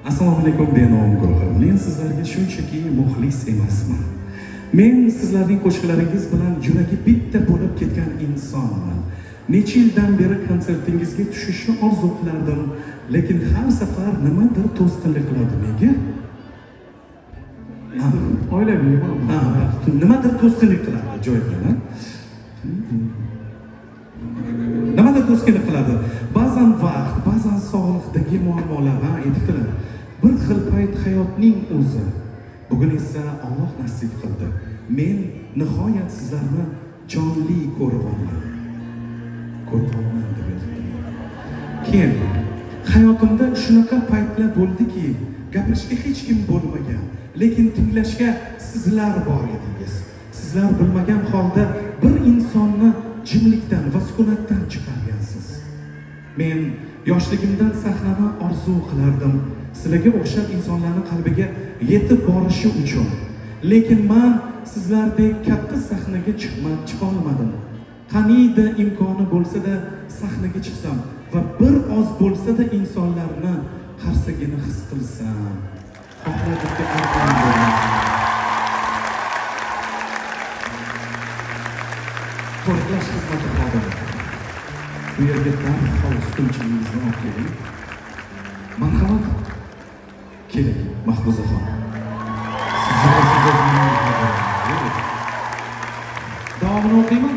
Assalomu alaykum benom guruhim. Men sizlarga shunchaki muxlis emasman. Men sizlarning qo'shiqlaringiz bilan yuragi bitta bo'lib ketgan insonman. Necha yildan beri konsertingizga tushishni orzu qilardim, lekin har safar nimadir to'sqinlik qiladi. Nega? Oilaviyman. Nimadir to'sqinlik qiladi joyidan. Nimadir to'sqinlik qiladi. Ba'zan vaqt, ba'zan sog'liqdagi muammolar aytibdilar. Bir xil payt hayotning o'zi. Bugun esa Alloh nasib qildi. Men nihoyat sizlarni jonli ko'rib oldim. Deb yozdim. Keyin hayotimda shunaqa paytlar bo'ldiki, gapirishga hech kim bo'lmagan, lekin tinglashga sizlar bor edingiz. Sizlar bilmagan holda bir insonni jimlikdan va sukunatdan chiqargansiz. Men yoshligimdan sahnani orzu qilardim, sizlarga o'xshab insonlarning qalbiga yetib borishi uchun. Lekin men sizlardek katta sahnaga chiqa olmadim. Qaniydi imkoni bo'lsa-da sahnaga chiqsam va bir oz bo'lsa-da insonlarni qarsagini his qilsam, xohladimki qo'riqlash xizmati xodimi. Bu yerga darhol ustunchilingizni olib keling. Marhamat. Keling, Mahfuzaxon. Davomini o'qiyman.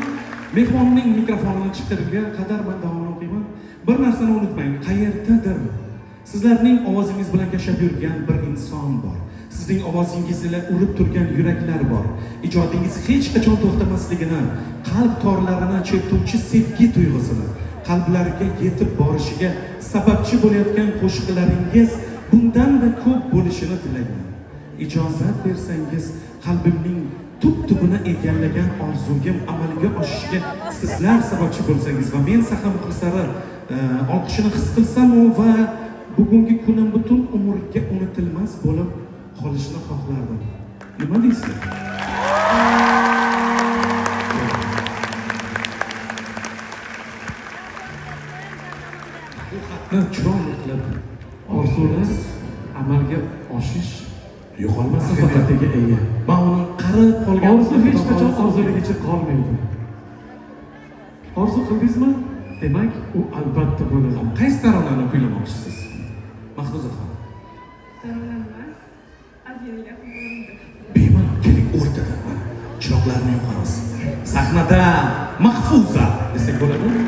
Mehmonning mikrofonini chiqarishga qadar men davomini o'qiyman. Bir narsani unutmang, qayerdadir sizlarning ovozingiz bilan yashab yurgan bir inson bor. Sizning ovozingiz bilan urib turgan yuraklar bor. Ijodingiz hech qachon to'xtamasligini, qalb torlarini chertuvchi sevgi tuyg'usini qalblariga yetib borishiga sababchi bo'layotgan qo'shiqlaringiz bundan-da ko'p bo'lishini tilayman. Ijozat bersangiz, qalbimning tub-tubini egallagan orzugim amalga oshishiga sizlar sababchi bo'lsangiz va men sahna muxlislari olqishini his qilsam va bugungi kunim butun umrga unutilmas bo'lib qolishini xohlardim. Nima deysizlar? Bu xatni chiroyli qilib Orzular amalga oshish yo'qolmas sifatiga ega. Men uni qarib qolgan Orzu hech qachon orzuligicha qolmaydi. Orzu qildingizmi? Demak, u albatta bo'ladi. Qaysi taronani kuylamoqchisiz? Mahfuzaxon. Tarona emas, aziyatga qo'yildi. Bemalol keling o'rtada. Chiroqlarni yoqamiz. Sahnada Mahfuza desak bo'ladimi?